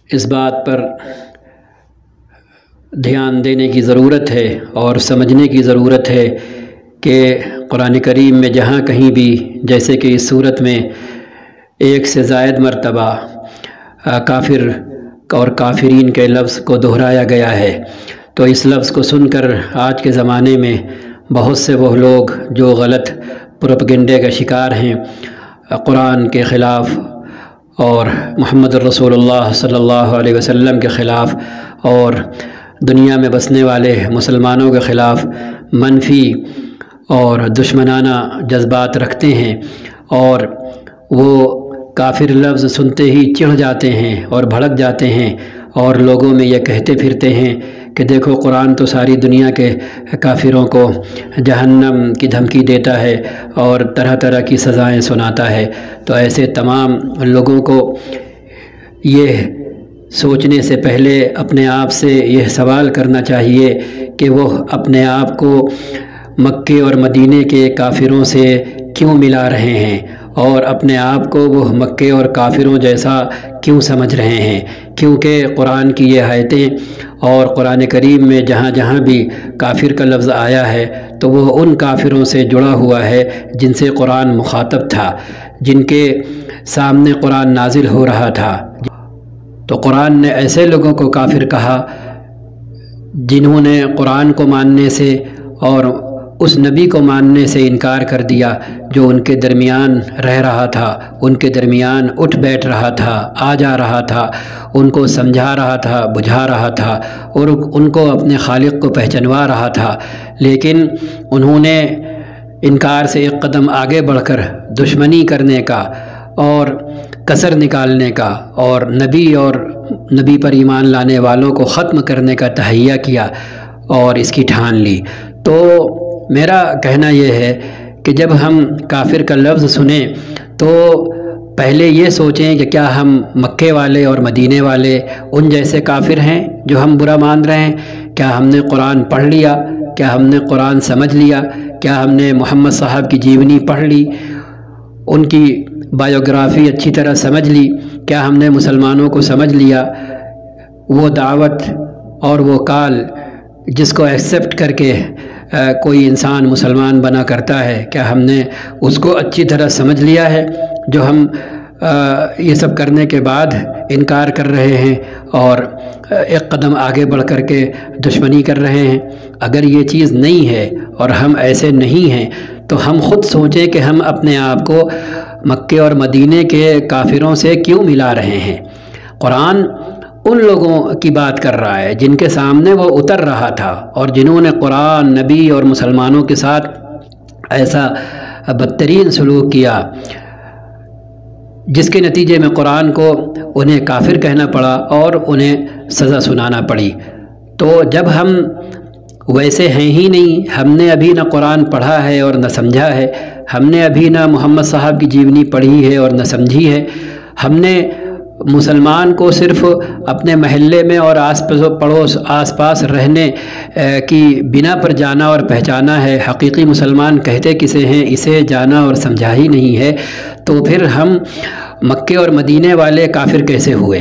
اس بات پر دھیان دینے کی ضرورت ہے اور سمجھنے کی ضرورت ہے کہ قرآن کریم میں جہاں کہیں بھی جیسے کہ اس صورت میں ایک سے زائد مرتبہ کافر اور کافرین کے لفظ کو دہرایا گیا ہے، تو اس لفظ کو سن کر آج کے زمانے میں بہت سے وہ لوگ جو غلط پروپیگنڈے کا شکار ہیں، قرآن کے خلاف اور محمد الرسول اللہ صلی اللہ علیہ وسلم کے خلاف اور دنیا میں بسنے والے مسلمانوں کے خلاف منفی اور دشمنانہ جذبات رکھتے ہیں، اور وہ کافر لفظ سنتے ہی چڑھ جاتے ہیں اور بھڑک جاتے ہیں اور لوگوں میں یہ کہتے پھرتے ہیں کہ دیکھو قرآن تو ساری دنیا کے کافروں کو جہنم کی دھمکی دیتا ہے اور طرح طرح کی سزائیں سناتا ہے۔ تو ایسے تمام لوگوں کو یہ سوچنے سے پہلے اپنے آپ سے یہ سوال کرنا چاہیے کہ وہ اپنے آپ کو مکے اور مدینے کے کافروں سے کیوں ملا رہے ہیں، اور اپنے آپ کو وہ مکے اور کافروں جیسا کیوں سمجھ رہے ہیں، کیونکہ قرآن کی یہ آیتیں اور قرآن کریم میں جہاں جہاں بھی کافر کا لفظ آیا ہے تو وہ ان کافروں سے جڑا ہوا ہے جن سے قرآن مخاطب تھا، جن کے سامنے قرآن نازل ہو رہا تھا۔ تو قرآن نے ایسے لوگوں کو کافر کہا جنہوں نے قرآن کو ماننے سے اور اس نبی کو ماننے سے انکار کر دیا جو ان کے درمیان رہ رہا تھا، ان کے درمیان اٹھ بیٹھ رہا تھا، آ جا رہا تھا، ان کو سمجھا رہا تھا، بجھا رہا تھا اور ان کو اپنے خالق کو پہچنوا رہا تھا، لیکن انہوں نے انکار سے ایک قدم آگے بڑھ کر دشمنی کرنے کا اور کسر نکالنے کا اور نبی پر ایمان لانے والوں کو ختم کرنے کا تہیہ کیا اور اس کی ٹھان لی۔ تو میرا کہنا یہ ہے کہ جب ہم کافر کا لفظ سنیں تو پہلے یہ سوچیں کہ کیا ہم مکے والے اور مدینے والے ان جیسے کافر ہیں جو ہم برا مان رہے ہیں؟ کیا ہم نے قرآن پڑھ لیا؟ کیا ہم نے قرآن سمجھ لیا؟ کیا ہم نے محمد صاحب کی جیونی پڑھ لی، ان کی بایوگرافی اچھی طرح سمجھ لی؟ کیا ہم نے مسلمانوں کو سمجھ لیا؟ وہ دعوت اور وہ کال جس کو ایکسیپٹ کر کے کوئی انسان مسلمان بنا کرتا ہے، کیا ہم نے اس کو اچھی طرح سمجھ لیا ہے جو ہم یہ سب کرنے کے بعد انکار کر رہے ہیں اور ایک قدم آگے بڑھ کر کے دشمنی کر رہے ہیں؟ اگر یہ چیز نہیں ہے اور ہم ایسے نہیں ہیں تو ہم خود سوچیں کہ ہم اپنے آپ کو مکے اور مدینے کے کافروں سے کیوں ملا رہے ہیں۔ قرآن ان لوگوں کی بات کر رہا ہے جن کے سامنے وہ اتر رہا تھا اور جنہوں نے قرآن، نبی اور مسلمانوں کے ساتھ ایسا بدترین سلوک کیا جس کے نتیجے میں قرآن کو انہیں کافر کہنا پڑا اور انہیں سزا سنانا پڑی۔ تو جب ہم ویسے ہیں ہی نہیں، ہم نے ابھی نہ قرآن پڑھا ہے اور نہ سمجھا ہے، ہم نے ابھی نہ محمد صاحب کی جیونی پڑھی ہے اور نہ سمجھی ہے، ہم نے مسلمان کو صرف اپنے محلے میں اور آس پاس رہنے کی بنا پر جانا اور پہچانا ہے، حقیقی مسلمان کہتے کسے ہیں اسے جانا اور سمجھا ہی نہیں ہے، تو پھر ہم مکے اور مدینے والے کافر کیسے ہوئے؟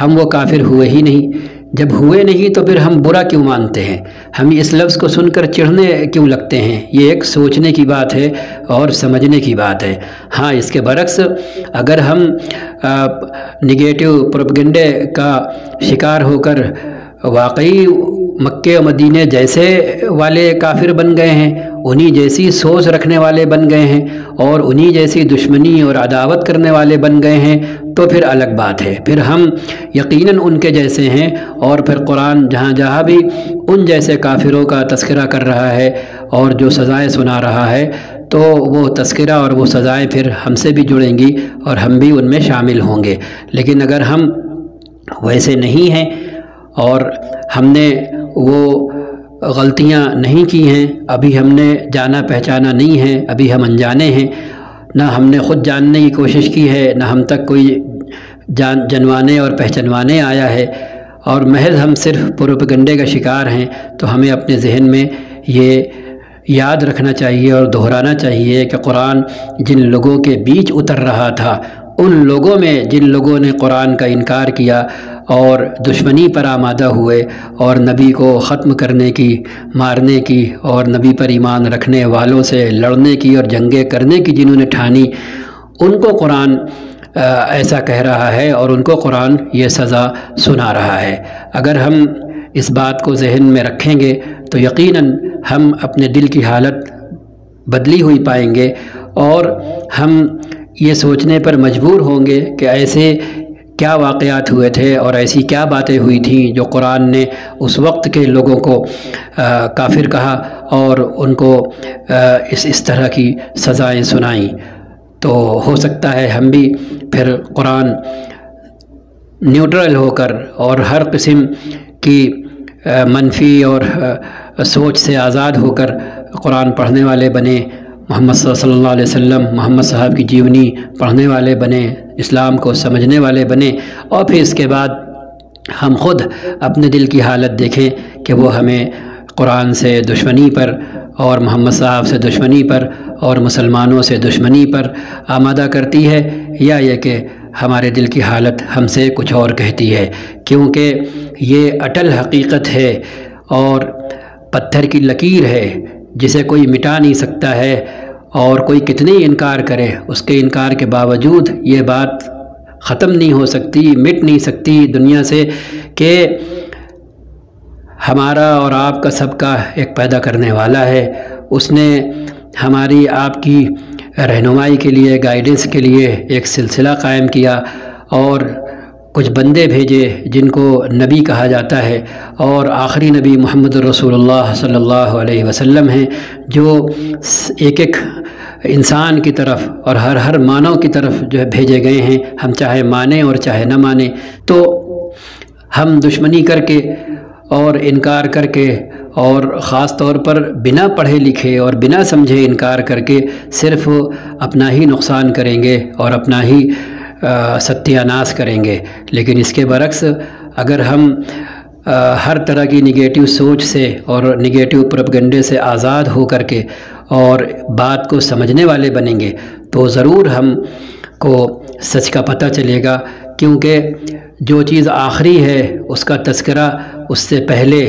ہم وہ کافر ہوئے ہی نہیں۔ جب ہوئے نہیں تو پھر ہم برا کیوں مانتے ہیں؟ ہم اس لفظ کو سن کر چڑھنے کیوں لگتے ہیں؟ یہ ایک سوچنے کی بات ہے اور سمجھنے کی بات ہے۔ ہاں، اس کے برعکس اگر ہم نگیٹو پروپیگنڈے کا شکار ہو کر واقعی مکے و مدینے جیسے والے کافر بن گئے ہیں، انہی جیسی سوچ رکھنے والے بن گئے ہیں اور انہی جیسی دشمنی اور عداوت کرنے والے بن گئے ہیں تو پھر الگ بات ہے، پھر ہم یقیناً ان کے جیسے ہیں، اور پھر قرآن جہاں جہاں بھی ان جیسے کافروں کا تذکرہ کر رہا ہے اور جو سزائیں سنا رہا ہے تو وہ تذکرہ اور وہ سزائیں پھر ہم سے بھی جڑیں گی اور ہم بھی ان میں شامل ہوں گے۔ لیکن اگر ہم ویسے نہیں ہیں اور ہم نے وہ غلطیاں نہیں کی ہیں، ابھی ہم نے جانا پہچانا نہیں ہے، ابھی ہم انجانے ہیں، نہ ہم نے خود جاننے کی کوشش کی ہے، نہ ہم تک کوئی جنوانے اور پہچنوانے آیا ہے، اور محض ہم صرف پروپیگنڈے کا شکار ہیں، تو ہمیں اپنے ذہن میں یہ یاد رکھنا چاہیے اور دہرانا چاہیے کہ قرآن جن لوگوں کے بیچ اتر رہا تھا، ان لوگوں میں جن لوگوں نے قرآن کا انکار کیا اور دشمنی پر آمادہ ہوئے اور نبی کو ختم کرنے کی، مارنے کی اور نبی پر ایمان رکھنے والوں سے لڑنے کی اور جنگیں کرنے کی جنہوں نے ٹھانی، ان کو قرآن ایسا کہہ رہا ہے اور ان کو قرآن یہ سزا سنا رہا ہے۔ اگر ہم اس بات کو ذہن میں رکھیں گے تو یقیناً ہم اپنے دل کی حالت بدلی ہوئی پائیں گے اور ہم یہ سوچنے پر مجبور ہوں گے کہ ایسے کیا واقعات ہوئے تھے اور ایسی کیا باتیں ہوئی تھیں جو قرآن نے اس وقت کے لوگوں کو کافر کہا اور ان کو اس طرح کی سزائیں سنائیں۔ تو ہو سکتا ہے ہم بھی پھر قرآن نیوٹرل ہو کر اور ہر قسم کی منفی اور سوچ سے آزاد ہو کر قرآن پڑھنے والے بنے، محمد صلی اللہ علیہ وسلم محمد صاحب کی جیونی پڑھنے والے بنے، اسلام کو سمجھنے والے بنے، اور پھر اس کے بعد ہم خود اپنے دل کی حالت دیکھیں کہ وہ ہمیں قرآن سے دشمنی پر اور محمد صاحب سے دشمنی پر اور مسلمانوں سے دشمنی پر آمادہ کرتی ہے، یا یہ کہ ہمارے دل کی حالت ہم سے کچھ اور کہتی ہے، کیونکہ یہ اٹل حقیقت ہے اور پتھر کی لکیر ہے جسے کوئی مٹا نہیں سکتا ہے، اور کوئی کتنے ہی انکار کرے اس کے انکار کے باوجود یہ بات ختم نہیں ہو سکتی، مٹ نہیں سکتی دنیا سے کہ ہمارا اور آپ کا سب کا ایک پیدا کرنے والا ہے۔ اس نے ہماری آپ کی رہنمائی کے لیے، گائیڈنس کے لیے ایک سلسلہ قائم کیا اور کچھ بندے بھیجے جن کو نبی کہا جاتا ہے، اور آخری نبی محمد رسول اللہ صلی اللہ علیہ وسلم ہیں، جو ایک ایک انسان کی طرف اور ہر مانو کی طرف جو ہے بھیجے گئے ہیں، ہم چاہے مانیں اور چاہے نہ مانیں۔ تو ہم دشمنی کر کے اور انکار کر کے اور خاص طور پر بنا پڑھے لکھے اور بنا سمجھے انکار کر کے صرف اپنا ہی نقصان کریں گے اور اپنا ہی ستیہ ناش کریں گے۔ لیکن اس کے برعکس اگر ہم ہر طرح کی نگیٹو سوچ سے اور نگیٹو پروپیگنڈے سے آزاد ہو کر کے اور بات کو سمجھنے والے بنیں گے تو ضرور ہم کو سچ کا پتہ چلے گا، کیونکہ جو چیز آخری ہے اس کا تذکرہ اس سے پہلے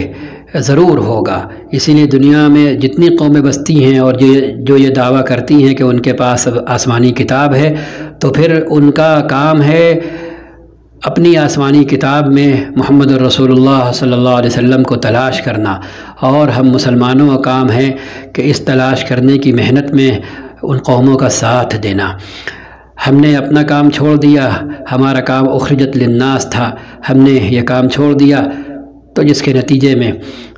ضرور ہوگا۔ اسی لیے دنیا میں جتنی قومیں بستی ہیں اور جو یہ دعویٰ کرتی ہیں کہ ان کے پاس آسمانی کتاب ہے، تو پھر ان کا کام ہے اپنی آسمانی کتاب میں محمد رسول اللہ صلی اللہ علیہ وسلم کو تلاش کرنا، اور ہم مسلمانوں کا کام ہے کہ اس تلاش کرنے کی محنت میں ان قوموں کا ساتھ دینا۔ ہم نے اپنا کام چھوڑ دیا، ہمارا کام اخرجت للناس تھا، ہم نے یہ کام چھوڑ دیا، تو جس کے نتیجے میں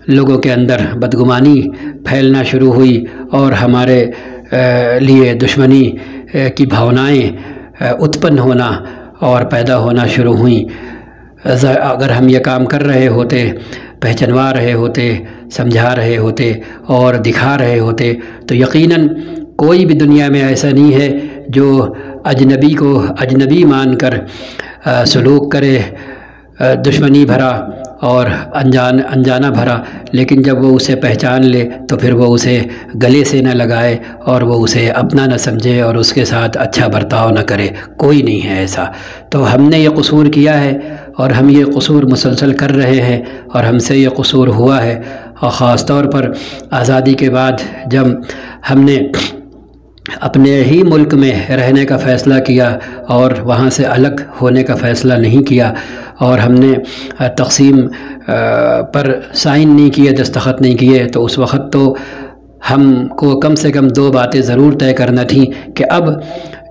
لوگوں کے اندر بدگمانی پھیلنا شروع ہوئی اور ہمارے لیے دشمنی کی بھاونائیں اتپن ہونا اور پیدا ہونا شروع ہوئیں۔ اگر ہم یہ کام کر رہے ہوتے، پہچنوا رہے ہوتے، سمجھا رہے ہوتے اور دکھا رہے ہوتے، تو یقیناً کوئی بھی دنیا میں ایسا نہیں ہے جو اجنبی کو اجنبی مان کر سلوک کرے، دشمنی بھرا اور انجانہ بھرا، لیکن جب وہ اسے پہچان لے تو پھر وہ اسے گلے سے نہ لگائے اور وہ اسے اپنا نہ سمجھے اور اس کے ساتھ اچھا برتاؤ نہ کرے۔ کوئی نہیں ہے ایسا۔ تو ہم نے یہ قصور کیا ہے اور ہم یہ قصور مسلسل کر رہے ہیں، اور ہم سے یہ قصور ہوا ہے، اور خاص طور پر آزادی کے بعد جب ہم نے اپنے ہی ملک میں رہنے کا فیصلہ کیا اور وہاں سے الگ ہونے کا فیصلہ نہیں کیا، اور ہم نے تقسیم پر سائن نہیں کیے، دستخط نہیں کیے، تو اس وقت تو ہم کو کم سے کم دو باتیں ضرور طے کرنا تھیں کہ اب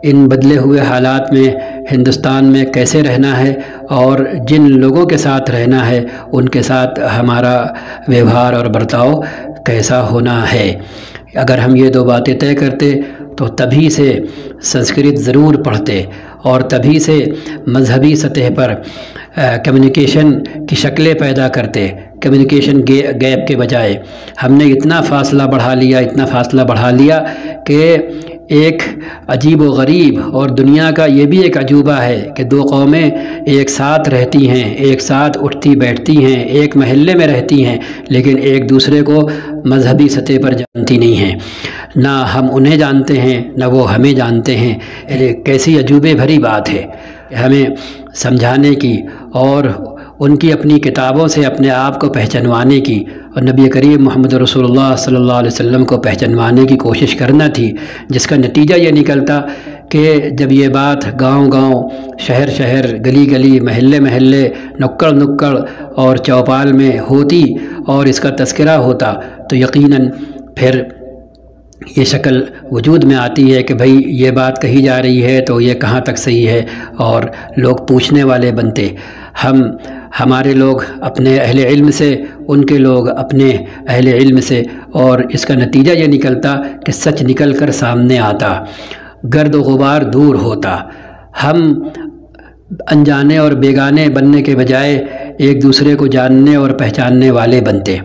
ان بدلے ہوئے حالات میں ہندوستان میں کیسے رہنا ہے، اور جن لوگوں کے ساتھ رہنا ہے ان کے ساتھ ہمارا ویوہار اور برتاؤ کیسا ہونا ہے۔ اگر ہم یہ دو باتیں طے کرتے تو تبھی سے سنسکرت ضرور پڑھتے، اور تبھی سے مذہبی سطح پر کمیونیکیشن کی شکلیں پیدا کرتے، کمیونیکیشن گیپ کے بجائے۔ ہم نے اتنا فاصلہ بڑھا لیا کہ ایک عجیب و غریب اور دنیا کا یہ بھی ایک عجوبہ ہے کہ دو قومیں ایک ساتھ رہتی ہیں، ایک ساتھ اٹھتی بیٹھتی ہیں، ایک محلے میں رہتی ہیں، لیکن ایک دوسرے کو مذہبی سطح پر جانتی نہیں ہیں، نہ ہم انہیں جانتے ہیں نہ وہ ہمیں جانتے ہیں۔ کیسی عجوبے بھری بات ہے، ہمیں سمجھانے کی اور ان کی اپنی کتابوں سے اپنے آپ کو پہچنوانے کی اور نبی کریم محمد رسول اللہ صلی اللہ علیہ وسلم کو پہچنوانے کی کوشش کرنا تھی، جس کا نتیجہ یہ نکلتا کہ جب یہ بات گاؤں گاؤں، شہر شہر، گلی گلی، محلے محلے، نکڑ نکڑ اور چوپال میں ہوتی اور اس کا تذکرہ ہوتا تو یقیناً پھر یہ شکل وجود میں آتی ہے کہ بھئی یہ بات کہی جا رہی ہے تو یہ کہاں تک صحیح ہے، اور لوگ پوچھنے والے بنتے۔ ہمارے لوگ اپنے اہل علم سے، ان کے لوگ اپنے اہل علم سے، اور اس کا نتیجہ یہ نکلتا کہ سچ نکل کر سامنے آتا، گرد و غبار دور ہوتا، ہم انجانے اور بیگانے بننے کے بجائے ایک دوسرے کو جاننے اور پہچاننے والے بنتے۔